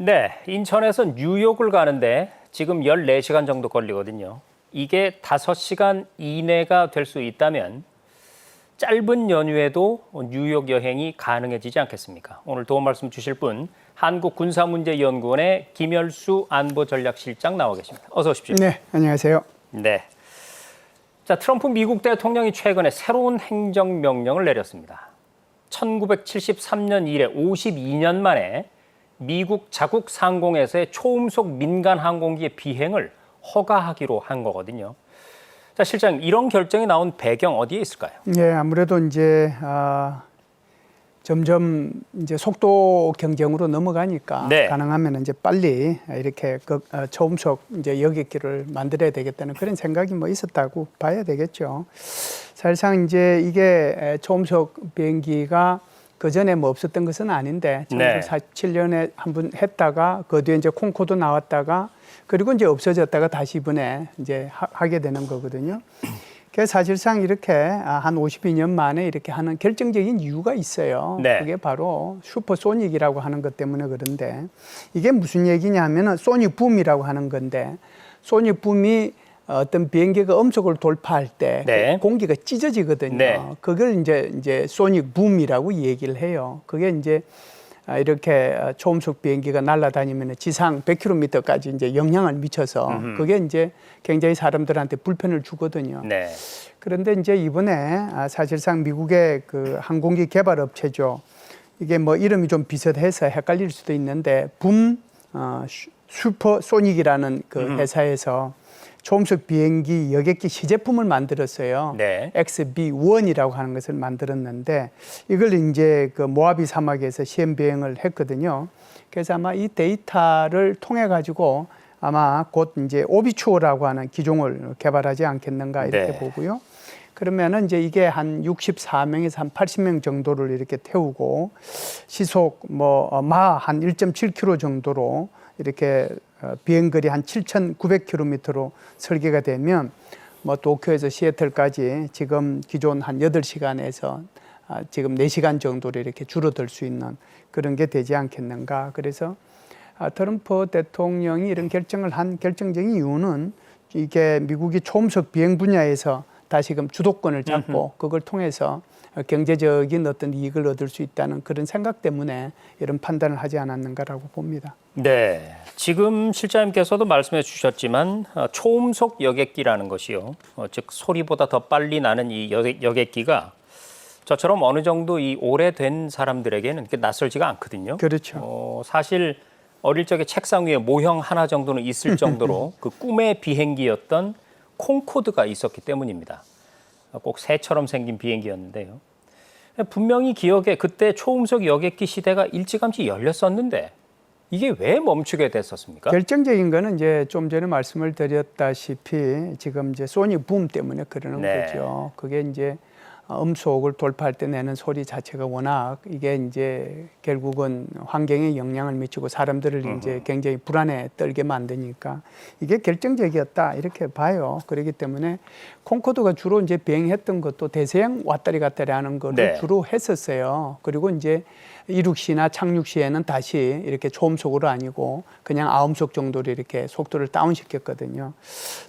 네, 인천에서 뉴욕을 가는데 지금 14시간 정도 걸리거든요. 이게 5시간 이내가 될 수 있다면 짧은 연휴에도 뉴욕 여행이 가능해지지 않겠습니까? 오늘 도움 말씀 주실 분 한국군사문제연구원의 김열수 안보전략실장 나와 계십니다. 어서 오십시오. 네, 안녕하세요. 네. 자, 트럼프 미국 대통령이 최근에 새로운 행정명령을 내렸습니다. 1973년 이래 52년 만에 미국 자국 상공에서의 초음속 민간 항공기의 비행을 허가하기로 한 거거든요. 자, 실장, 이런 결정이 나온 배경 어디에 있을까요? 예, 아무래도 이제 점점 이제 속도 경쟁으로 넘어가니까 네. 가능하면 이제 빨리 이렇게 초음속 이제 여객기를 만들어야 되겠다는 그런 생각이 뭐 있었다고 봐야 되겠죠. 사실상 이제 이게 초음속 비행기가 그 전에 뭐 없었던 것은 아닌데 1947년에 한 번 했다가 그 뒤에 이제 콩코드 나왔다가 그리고 이제 없어졌다가 다시 이번에 이제 하게 되는 거거든요. 그래서 사실상 이렇게 한 52년 만에 이렇게 하는 결정적인 이유가 있어요. 네. 그게 바로 슈퍼소닉이라고 하는 것 때문에 그런데 이게 무슨 얘기냐면은 소닉 붐이라고 하는 건데 소닉 붐이 어떤 비행기가 음속을 돌파할 때 네. 공기가 찢어지거든요. 네. 그걸 이제 소닉 붐이라고 얘기를 해요. 그게 이제 이렇게 초음속 비행기가 날아다니면 지상 100km까지 이제 영향을 미쳐서 그게 이제 굉장히 사람들한테 불편을 주거든요. 네. 그런데 이제 이번에 사실상 미국의 그 항공기 개발 업체죠. 이게 뭐 이름이 좀 비슷해서 헷갈릴 수도 있는데 슈퍼소닉이라는 그 회사에서 초음속 비행기 여객기 시제품을 만들었어요. 네. XB-1이라고 하는 것을 만들었는데 이걸 이제 그 모하비 사막에서 시험 비행을 했거든요. 그래서 아마 이 데이터를 통해 가지고 아마 곧 이제 오비추어라고 하는 기종을 개발하지 않겠는가 이렇게 네. 보고요. 그러면은 이제 이게 한 64명에서 한 80명 정도를 이렇게 태우고 시속 마 한 1.7km 정도로 이렇게 비행거리 한 7,900km로 설계가 되면 뭐 도쿄에서 시애틀까지 지금 기존 한 8시간에서 지금 4시간 정도로 이렇게 줄어들 수 있는 그런 게 되지 않겠는가. 그래서 트럼프 대통령이 이런 결정을 한 결정적인 이유는 이게 미국이 초음속 비행 분야에서 다시금 주도권을 잡고 그걸 통해서 경제적인 어떤 이익을 얻을 수 있다는 그런 생각 때문에 이런 판단을 하지 않았는가라고 봅니다. 네. 지금 실장님께서도 말씀해 주셨지만 초음속 여객기라는 것이요. 즉 소리보다 더 빨리 나는 이 여객기가 저처럼 어느 정도 이 오래된 사람들에게는 낯설지가 않거든요. 그렇죠. 사실 어릴 적에 책상 위에 모형 하나 정도는 있을 정도로 그 꿈의 비행기였던 콩코드가 있었기 때문입니다. 꼭 새처럼 생긴 비행기였는데요. 분명히 기억에 그때 초음속 여객기 시대가 일찌감치 열렸었는데 이게 왜 멈추게 됐었습니까? 결정적인 거는 이제 좀 전에 말씀을 드렸다시피 지금 이제 소닉 붐 때문에 그러는 네. 거죠. 그게 이제 음속을 돌파할 때 내는 소리 자체가 워낙 이게 이제 결국은 환경에 영향을 미치고 사람들을 이제 굉장히 불안에 떨게 만드니까 이게 결정적이었다 이렇게 봐요. 그렇기 때문에 콩코드가 주로 이제 비행했던 것도 대서양 왔다리 갔다리 하는 거를 네. 주로 했었어요. 그리고 이제 이륙 시나 착륙 시에는 다시 이렇게 초음속으로 아니고 그냥 아음속 정도로 이렇게 속도를 다운시켰거든요.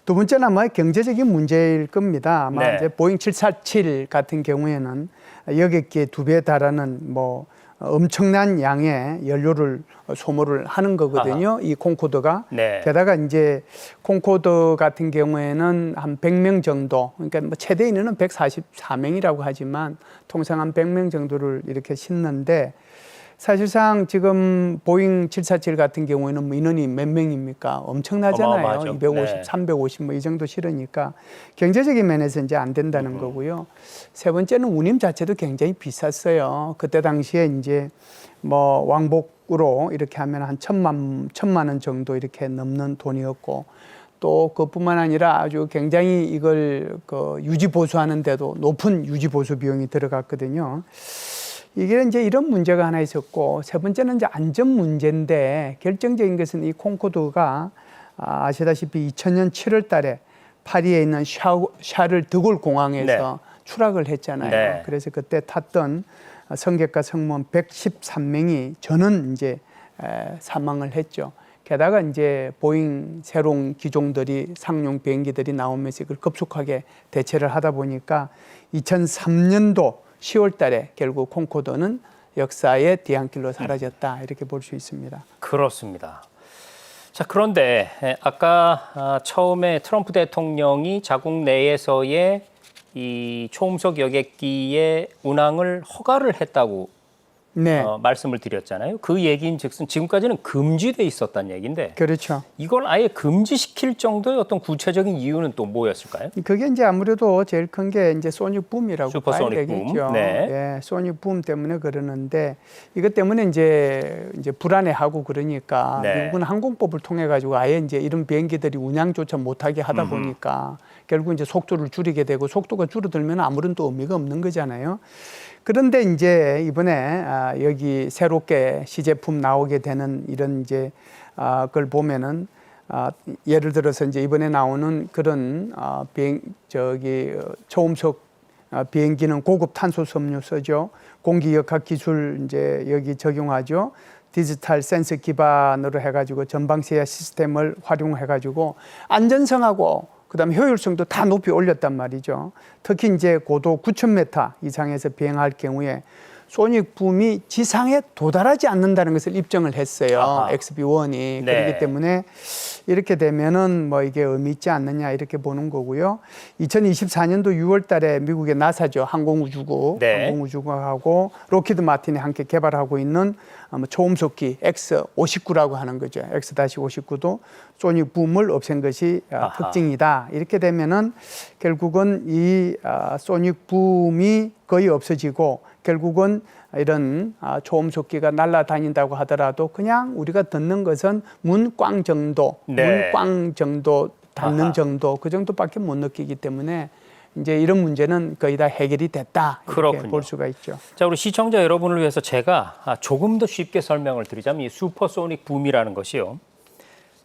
두 번째는 아마 경제적인 문제일 겁니다. 아마 네. 이제 보잉 747 같은 경우에는 여객기의 2배에 달하는 뭐 엄청난 양의 연료를 소모를 하는 거거든요. 이 콩코드가. 네. 게다가 이제 콩코드 같은 경우에는 한 100명 정도, 그러니까 뭐 최대 인원은 144명이라고 하지만 통상 한 100명 정도를 이렇게 싣는데 사실상 지금 보잉 747 같은 경우에는 뭐 인원이 몇 명입니까? 엄청나잖아요. 어마어마하죠. 250, 네. 350 뭐 이 정도 실으니까 경제적인 면에서 이제 안 된다는 거고요. 세 번째는 운임 자체도 굉장히 비쌌어요. 그때 당시에 이제 뭐 왕복으로 이렇게 하면 한 천만 원 정도 이렇게 넘는 돈이었고 또 그뿐만 아니라 아주 굉장히 이걸 유지 보수하는데도 높은 유지 보수 비용이 들어갔거든요. 이게 이제 이런 문제가 하나 있었고 세 번째는 이제 안전 문제인데 결정적인 것은 이 콩코드가 아시다시피 2000년 7월 달에 파리에 있는 샤를 드골 공항에서 추락을 했잖아요. 네. 그래서 그때 탔던 승객과 승무원 113명이 저는 이제 사망을 했죠. 게다가 이제 보잉 새로운 기종들이 상용 비행기들이 나오면서 이걸 급속하게 대체를 하다 보니까 2003년도 10월 달에 결국 콩코더는 역사의 뒤안길로 사라졌다 이렇게 볼 수 있습니다. 그렇습니다. 자, 그런데 아까 처음에 트럼프 대통령이 자국 내에서의 이 초음속 여객기의 운항을 허가를 했다고 네, 말씀을 드렸잖아요. 그 얘기인 즉슨 지금까지는 금지돼 있었다는 얘기인데 그렇죠. 이걸 아예 금지시킬 정도의 어떤 구체적인 이유는 또 뭐였을까요? 그게 이제 아무래도 제일 큰 게 이제 소닉 붐이라고 봐야 슈퍼소닉 붐. 되겠죠. 네. 예, 소닉 붐 때문에 그러는데 이것 때문에 이제 불안해하고 그러니까 네. 미국은 항공법을 통해 가지고 아예 이제 이런 비행기들이 운항조차 못하게 하다 보니까 결국 이제 속도를 줄이게 되고 속도가 줄어들면 아무런 또 의미가 없는 거잖아요. 그런데 이제 이번에 여기 새롭게 시제품 나오게 되는 이런 이제 걸 보면은 예를 들어서 이제 이번에 나오는 그런 초음속 비행기는 고급 탄소 섬유 쓰죠. 공기 역학 기술 이제 여기 적용하죠. 디지털 센서 기반으로 해가지고 전방세야 시스템을 활용해가지고 안전성하고 그다음에 효율성도 다 높이 올렸단 말이죠. 특히 이제 고도 9,000m 이상에서 비행할 경우에 소닉 붐이 지상에 도달하지 않는다는 것을 입증을 했어요. 아하. XB1이. 네. 그렇기 때문에 이렇게 되면은 뭐 이게 의미 있지 않느냐 이렇게 보는 거고요. 2024년도 6월 달에 미국의 나사죠. 항공우주국. 네. 항공우주국하고 로키드 마틴이 함께 개발하고 있는 초음속기 X59라고 하는 거죠. X-59도 소닉 붐을 없앤 것이 특징이다. 이렇게 되면은 결국은 이 소닉 붐이 거의 없어지고 결국은 이런 초음속기가 날아다닌다고 하더라도 그냥 우리가 듣는 것은 문꽝 정도, 네. 문꽝 정도 닿는 아하. 정도 그 정도밖에 못 느끼기 때문에 이제 이런 문제는 거의 다 해결이 됐다 이렇게 그렇군요. 볼 수가 있죠. 자, 우리 시청자 여러분을 위해서 제가 조금 더 쉽게 설명을 드리자면 이 슈퍼소닉 붐이라는 것이요.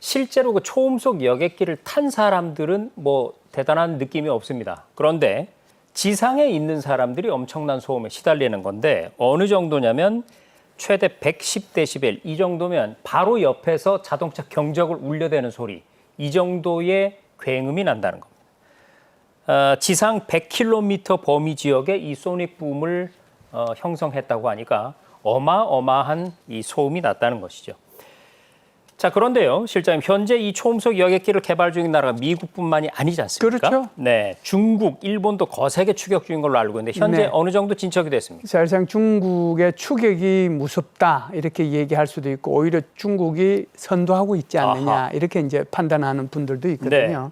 실제로 그 초음속 여객기를 탄 사람들은 뭐 대단한 느낌이 없습니다. 그런데 지상에 있는 사람들이 엄청난 소음에 시달리는 건데 어느 정도냐면 최대 110데시벨 이 정도면 바로 옆에서 자동차 경적을 울려대는 소리 이 정도의 굉음이 난다는 겁니다. 지상 100km 범위 지역에 이 소닉 붐을 형성했다고 하니까 어마어마한 이 소음이 났다는 것이죠. 자, 그런데요, 실장님, 현재 이 초음속 여객기를 개발 중인 나라가 미국뿐만이 아니지 않습니까? 그렇죠. 네, 중국, 일본도 거세게 추격 중인 걸로 알고 있는데 현재 네. 어느 정도 진척이 됐습니까? 사실상 중국의 추격이 무섭다 이렇게 얘기할 수도 있고 오히려 중국이 선도하고 있지 않느냐 아하. 이렇게 이제 판단하는 분들도 있거든요.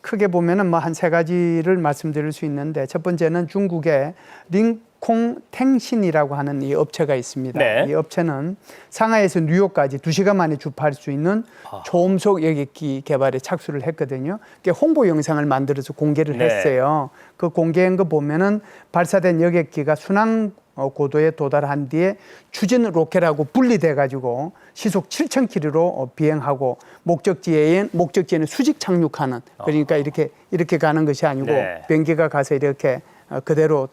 크게 보면은 뭐 한 세 가지를 말씀드릴 수 있는데 첫 번째는 중국의 링콩탱신이라고 하는 이 업체가 있습니다. 네. 이 업체는 상하이에서 뉴욕까지 2시간 만에 주파할 수 있는 초음속 여객기 개발에 착수를 했거든요. 홍보 영상을 만들어서 공개를 네. 했어요. 그 공개한 거 보면은 발사된 여객기가 순항 고도에 도달한 뒤에 추진 로켓하고 분리돼 가지고 시속 7,000km로 비행하고 목적지에는 수직 착륙하는 그러니까 이렇게 가는 것이 아니고 네. 비행기가 가서 이렇게 그대로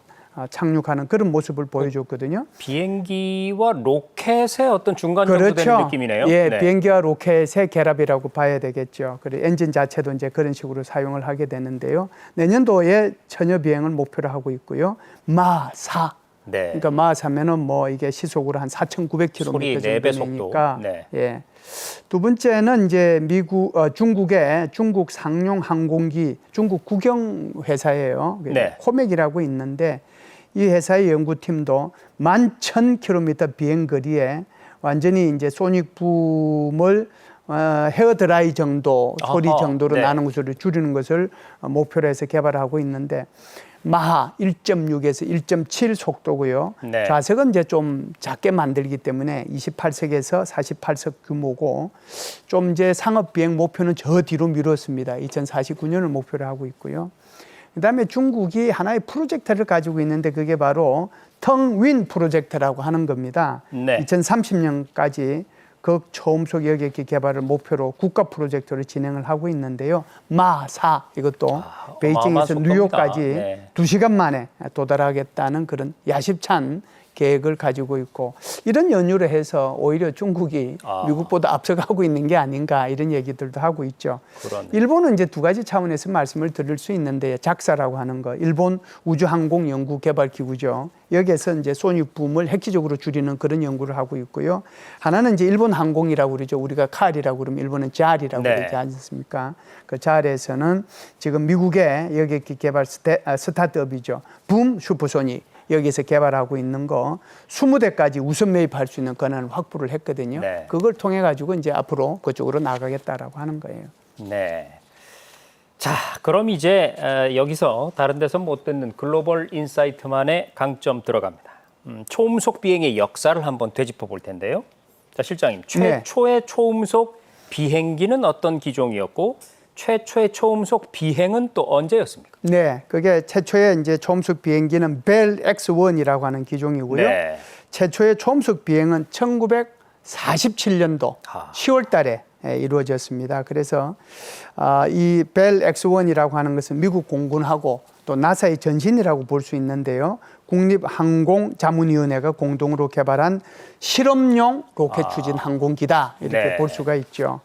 착륙하는 그런 모습을 보여줬거든요. 비행기와 로켓의 어떤 중간 정도 되는 그렇죠. 느낌이네요. 예, 네. 비행기와 로켓의 결합이라고 봐야 되겠죠. 그리고 엔진 자체도 이제 그런 식으로 사용을 하게 되는데요. 내년도에 처녀 비행을 목표로 하고 있고요. 마4 네. 그러니까 마4면은 뭐 이게 시속으로 한 4,900km 소리 정도 4배 속도. 되니까. 네. 예. 두 번째는 이제 중국의 중국 상용 항공기 중국 국영 회사예요. 네. 코맥이라고 있는데 이 회사의 연구팀도 11,000km 비행 거리에 완전히 이제 소닉 붐을 헤어드라이 정도 소리 아하, 정도로 네. 나는 것을 줄이는 것을 목표로 해서 개발하고 있는데 마하 1.6에서 1.7 속도고요. 네. 좌석은 이제 좀 작게 만들기 때문에 28석에서 48석 규모고 좀 이제 상업 비행 목표는 저 뒤로 미뤘습니다. 2049년을 목표로 하고 있고요. 그다음에 중국이 하나의 프로젝트를 가지고 있는데 그게 바로 텅윈 프로젝트라고 하는 겁니다. 네. 2030년까지 극초음속 여객기 개발을 목표로 국가 프로젝트를 진행을 하고 있는데요. 마4 이것도 베이징에서 어마어마한 뉴욕까지 속도입니다. 네. 2시간 만에 도달하겠다는 그런 야심찬 계획을 가지고 있고 이런 연유로 해서 오히려 중국이 미국보다 앞서가고 있는 게 아닌가 이런 얘기들도 하고 있죠. 그러네. 일본은 이제 두 가지 차원에서 말씀을 드릴 수 있는데 작사라고 하는 거, 일본 우주항공연구개발기구죠. 여기에서 이제 손익붐을 획기적으로 줄이는 그런 연구를 하고 있고요. 하나는 이제 일본 항공이라고 그러죠. 우리가 칼이라고 그러면 일본은 잘이라고 그러지 않습니까? 그 잘에서는 지금 미국의 여객기 개발 스타트업이죠. 붐 슈퍼소닉. 여기서 개발하고 있는 거 20대까지 우선 매입할 수 있는 권한을 확보를 했거든요. 네. 그걸 통해 가지고 이제 앞으로 그쪽으로 나가겠다라고 하는 거예요. 네. 자, 그럼 이제 여기서 다른 데서 못 듣는 글로벌 인사이트만의 강점 들어갑니다. 초음속 비행의 역사를 한번 되짚어 볼 텐데요. 자, 실장님, 최초의 초음속 비행기는 어떤 기종이었고 최초의 초음속 비행은 또 언제였습니까? 네, 그게 최초의 이제 초음속 비행기는 벨 X1이라고 하는 기종이고요. 네. 최초의 초음속 비행은 1947년도 10월 달에 이루어졌습니다. 그래서 이 벨 X1이라고 하는 것은 미국 공군하고 또 나사의 전신이라고 볼 수 있는데요. 국립항공자문위원회가 공동으로 개발한 실험용 로켓 추진 항공기다 이렇게 볼 수가 있죠.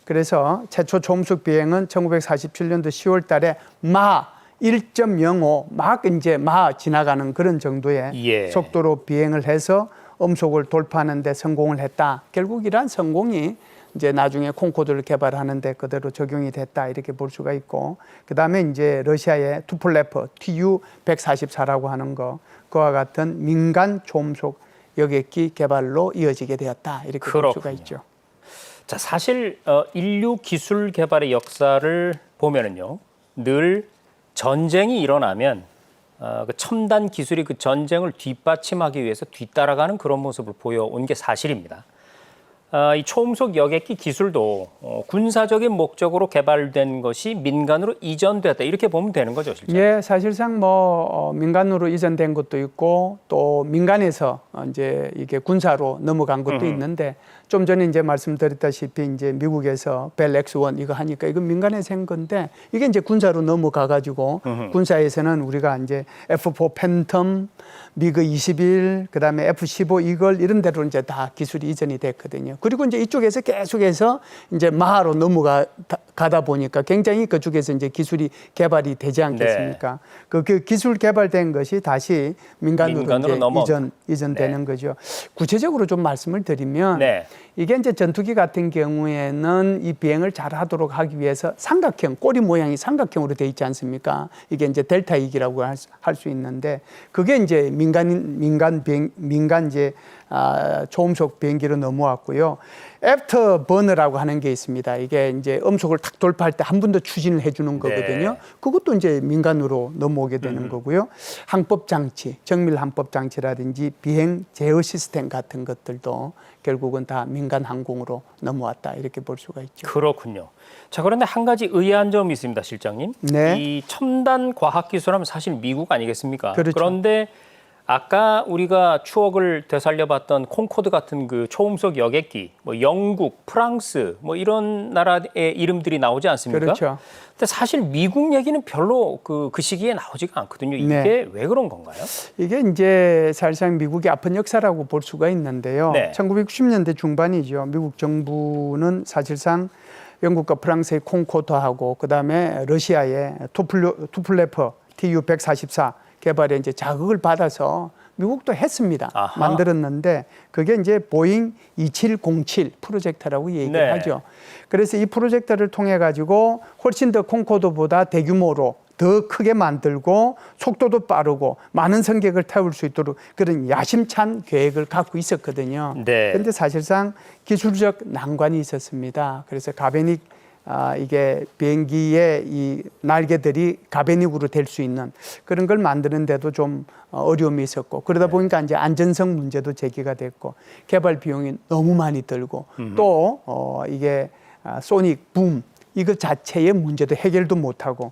그래서 최초 초음속 비행은 1947년도 10월 달에 마 1.05 막 이제 마 지나가는 그런 정도의 속도로 비행을 해서 음속을 돌파하는 데 성공을 했다. 결국 이러한 성공이 이제 나중에 콩코드를 개발하는데 그대로 적용이 됐다 이렇게 볼 수가 있고 그다음에 이제 러시아의 투플레프 Tu-144라고 하는 거 그와 같은 민간 초음속 여객기 개발로 이어지게 되었다 이렇게 볼 수가 있죠. 자, 사실 인류 기술 개발의 역사를 보면은요, 늘 전쟁이 일어나면 그 첨단 기술이 그 전쟁을 뒷받침하기 위해서 뒤따라가는 그런 모습을 보여온 게 사실입니다. 이 초음속 여객기 기술도 군사적인 목적으로 개발된 것이 민간으로 이전되었다 이렇게 보면 되는 거죠, 실제. 예, 사실상 뭐 민간으로 이전된 것도 있고 또 민간에서 이제 이게 군사로 넘어간 것도 있는데 좀 전에 이제 말씀드렸다시피 이제 미국에서 벨 X1 이거 하니까 이건 민간에서 한 건데 이게 이제 군사로 넘어가 가지고 군사에서는 우리가 이제 F4 팬텀, 미그 21, 그다음에 F15 이걸 이런 데로 이제 다 기술이 이전이 됐거든요. 그리고 이제 이쪽에서 계속해서 이제 마하로 넘어가다 보니까 굉장히 그쪽에서 이제 기술이 개발이 되지 않겠습니까? 그 기술 개발된 것이 다시 민간으로 이제 이전되는 거죠. 구체적으로 좀 말씀을 드리면 이게 이제 전투기 같은 경우에는 이 비행을 잘 하도록 하기 위해서 삼각형, 꼬리 모양이 삼각형으로 되어 있지 않습니까? 이게 이제 델타 이기라고 할 수 있는데 그게 이제 민간 이제 초음속 비행기로 넘어왔고요. 애프터 버너라고 하는 게 있습니다. 이게 이제 음속을 탁 돌파할 때 한 번 더 추진을 해주는 거거든요. 그것도 이제 민간으로 넘어오게 되는 거고요. 항법 장치, 정밀 항법 장치라든지 비행 제어 시스템 같은 것들도 결국은 다 민간 항공으로 넘어왔다 이렇게 볼 수가 있죠. 그렇군요. 자, 그런데 한 가지 의아한 점이 있습니다, 실장님. 이 첨단 과학 기술하면 사실 미국 아니겠습니까? 그렇죠. 그런데 아까 우리가 추억을 되살려봤던 콩코드 같은 그 초음속 여객기, 뭐 영국, 프랑스, 뭐 이런 나라의 이름들이 나오지 않습니까? 그렇죠. 근데 사실 미국 얘기는 별로 그 시기에 나오지가 않거든요. 이게 왜 그런 건가요? 이게 이제 사실상 미국의 아픈 역사라고 볼 수가 있는데요. 1960년대 중반이죠. 미국 정부는 사실상 영국과 프랑스의 콩코드하고 그다음에 러시아의 투플레퍼 Tu-144 개발에 이제 자극을 받아서 미국도 했습니다. 만들었는데 그게 이제 보잉 2707 프로젝트라고 얘기를 하죠. 그래서 이 프로젝트를 통해 가지고 훨씬 더 콩코드보다 대규모로 더 크게 만들고 속도도 빠르고 많은 승객을 태울 수 있도록 그런 야심찬 계획을 갖고 있었거든요. 그런데 사실상 기술적 난관이 있었습니다. 그래서 가베닉 이게 비행기의 이 날개들이 가베닉으로 될 수 있는 그런 걸 만드는데도 좀 어려움이 있었고 그러다 보니까 이제 안전성 문제도 제기가 됐고 개발 비용이 너무 많이 들고 또 이게 소닉 붐 이거 자체의 문제도 해결도 못하고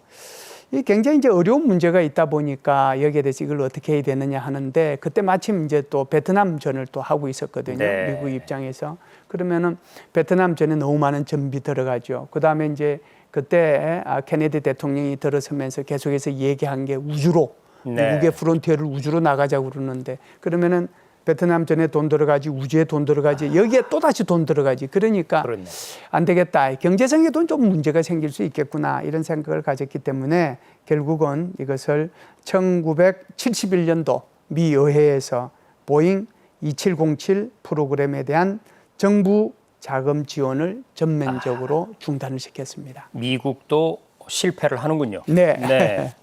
이 굉장히 이제 어려운 문제가 있다 보니까 여기에 대해서 이걸 어떻게 해야 되느냐 하는데 그때 마침 이제 또 베트남전을 또 하고 있었거든요. 미국 입장에서. 그러면은 베트남전에 너무 많은 전비 들어가죠. 그다음에 이제 그때 케네디 대통령이 들어서면서 계속해서 얘기한 게 우주로 미국의 프론티어를 우주로 나가자고 그러는데 그러면은 베트남 전에 돈 들어가지, 우주에 돈 들어가지, 여기에 또 다시 돈 들어가지. 그러니까 그렇네. 안 되겠다. 경제성에도 좀 문제가 생길 수 있겠구나. 이런 생각을 가졌기 때문에 결국은 이것을 1971년도 미 의회에서 보잉 2707 프로그램에 대한 정부 자금 지원을 전면적으로 중단을 시켰습니다. 미국도 실패를 하는군요. 네. 네.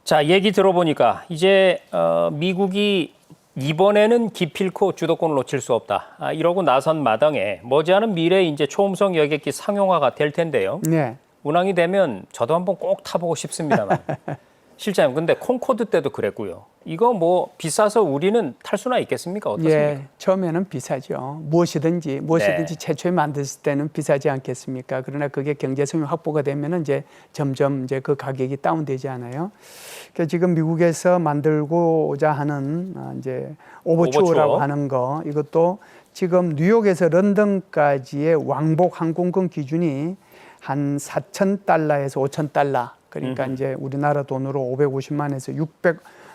자, 얘기 들어보니까 이제 미국이 이번에는 기필코 주도권을 놓칠 수 없다. 이러고 나선 마당에 머지않은 미래에 이제 초음속 여객기 상용화가 될 텐데요. 네. 운항이 되면 저도 한번 꼭 타보고 싶습니다만. 실장님, 근데 콩코드 때도 그랬고요. 이거 뭐 비싸서 우리는 탈 수나 있겠습니까? 어떻습니까? 예, 처음에는 비싸죠. 무엇이든지 네. 최초에 만들었을 때는 비싸지 않겠습니까? 그러나 그게 경제성이 확보가 되면은 이제 점점 이제 그 가격이 다운되지 않아요. 그래서 지금 미국에서 만들고자 하는 이제 오버추어라고 오버추어. 하는 거, 이것도 지금 뉴욕에서 런던까지의 왕복 항공권 기준이 한 4,000달러에서 5,000달러. 그러니까 이제 우리나라 돈으로 550만에서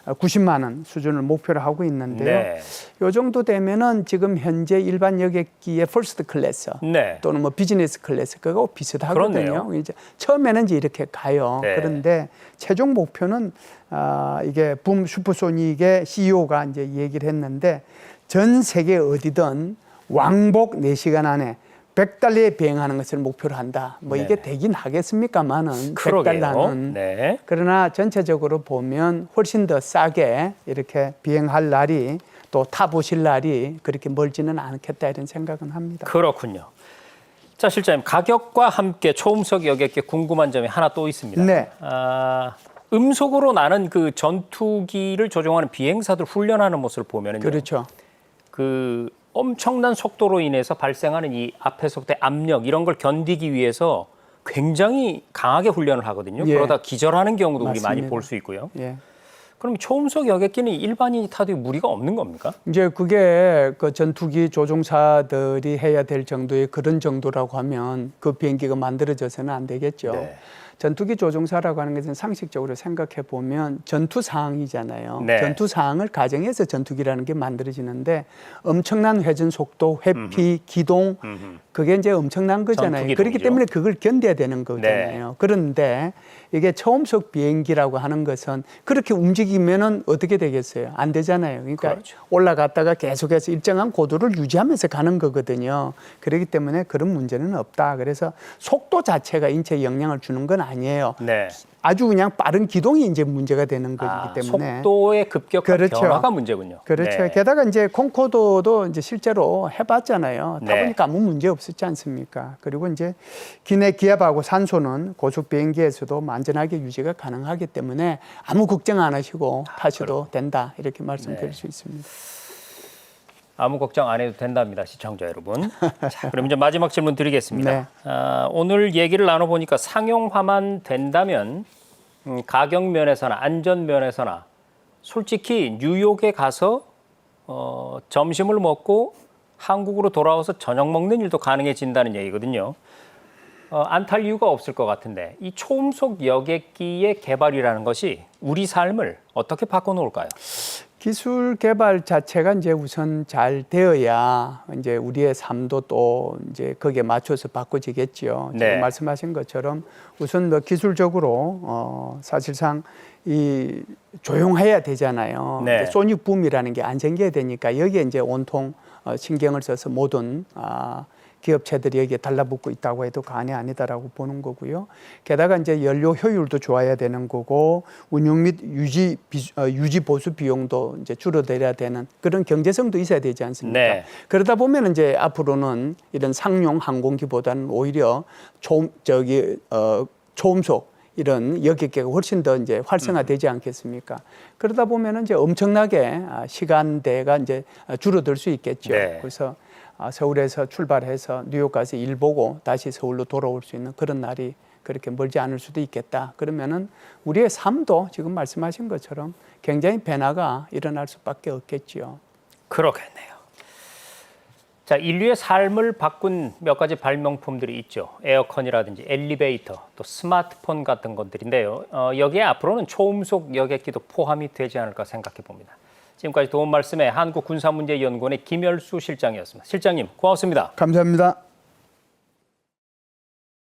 690만 원 수준을 목표로 하고 있는데요. 네. 이 정도 되면은 지금 현재 일반 여객기의 퍼스트 클래스 네. 또는 뭐 비즈니스 클래스 그거 비슷하거든요. 그렇네요. 이제 처음에는 이제 이렇게 가요. 네. 그런데 최종 목표는 이게 붐 슈퍼소닉의 CEO가 이제 얘기를 했는데 전 세계 어디든 왕복 4시간 안에 100달러에 비행하는 것을 목표로 한다. 뭐 이게 되긴 하겠습니까만은 100달러는. 네. 그러나 전체적으로 보면 훨씬 더 싸게 이렇게 비행할 날이 또 타보실 날이 그렇게 멀지는 않겠다 이런 생각은 합니다. 그렇군요. 자, 실장님, 가격과 함께 초음속 여객기 궁금한 점이 하나 또 있습니다. 네. 음속으로 나는 그 전투기를 조종하는 비행사들 훈련하는 모습을 보면은 그렇죠. 그 엄청난 속도로 인해서 발생하는 이 앞에서부터 압력 이런 걸 견디기 위해서 굉장히 강하게 훈련을 하거든요. 예. 그러다 기절하는 경우도 우리 많이 맞습니다. 볼 수 있고요. 예. 그럼 초음속 여객기는 일반인이 타도 무리가 없는 겁니까? 이제 그게 그 전투기 조종사들이 해야 될 정도의 그런 정도라고 하면 그 비행기가 만들어져서는 안 되겠죠. 네. 전투기 조종사라고 하는 것은 상식적으로 생각해 보면 전투 상황이잖아요. 네. 전투 상황을 가정해서 전투기라는 게 만들어지는데 엄청난 회전 속도, 회피, 기동 그게 이제 엄청난 거잖아요. 전투기동이죠. 그렇기 때문에 그걸 견뎌야 되는 거잖아요. 네. 그런데 이게 초음속 비행기라고 하는 것은 그렇게 움직이면은 어떻게 되겠어요? 안 되잖아요. 그러니까 그렇죠. 올라갔다가 계속해서 일정한 고도를 유지하면서 가는 거거든요. 그렇기 때문에 그런 문제는 없다. 그래서 속도 자체가 인체에 영향을 주는 건 아니에요. 네. 아주 그냥 빠른 기동이 이제 문제가 되는 거기 때문에. 속도의 급격한 그렇죠. 변화가 문제군요. 그렇죠. 네. 게다가 이제 콩코드도 이제 실제로 해봤잖아요. 네. 타보니까 아무 문제 없었지 않습니까? 그리고 이제 기내 기압하고 산소는 고속 비행기에서도 안전하게 유지가 가능하기 때문에 아무 걱정 안 하시고 타셔도 된다 이렇게 말씀드릴 수 있습니다. 아무 걱정 안 해도 된답니다, 시청자 여러분. 자, 그럼 이제 마지막 질문 드리겠습니다. 네. 오늘 얘기를 나눠보니까 상용화만 된다면 가격 면에서나 안전 면에서나 솔직히 뉴욕에 가서 점심을 먹고 한국으로 돌아와서 저녁 먹는 일도 가능해진다는 얘기거든요. 안 탈 이유가 없을 것 같은데 이 초음속 여객기의 개발이라는 것이 우리 삶을 어떻게 바꿔놓을까요? 기술 개발 자체가 이제 우선 잘 되어야 이제 우리의 삶도 또 이제 거기에 맞춰서 바꿔지겠지요. 네. 지금 말씀하신 것처럼 우선 뭐 기술적으로 사실상 이 조용해야 되잖아요. 네. 이제 소닉 붐이라는 게 안 생겨야 되니까 여기에 이제 온통 신경을 써서 모든 기업체들이 여기에 달라붙고 있다고 해도 과언이 아니다라고 보는 거고요. 게다가 이제 연료 효율도 좋아야 되는 거고 운용 및 유지 보수 비용도 이제 줄어들어야 되는 그런 경제성도 있어야 되지 않습니까? 네. 그러다 보면 이제 앞으로는 이런 상용 항공기보다는 오히려 초음속 이런 여객기가 훨씬 더 이제 활성화되지 않겠습니까? 그러다 보면은 이제 엄청나게 시간대가 이제 줄어들 수 있겠죠. 네. 그래서 서울에서 출발해서 뉴욕 가서 일 보고 다시 서울로 돌아올 수 있는 그런 날이 그렇게 멀지 않을 수도 있겠다. 그러면은 우리의 삶도 지금 말씀하신 것처럼 굉장히 변화가 일어날 수밖에 없겠지요. 그렇겠네요. 자, 인류의 삶을 바꾼 몇 가지 발명품들이 있죠. 에어컨이라든지 엘리베이터, 또 스마트폰 같은 것들인데요. 여기에 앞으로는 초음속 여객기도 포함이 되지 않을까 생각해 봅니다. 지금까지 도움 말씀에 한국군사문제연구원의 김열수 실장이었습니다. 실장님 고맙습니다. 감사합니다.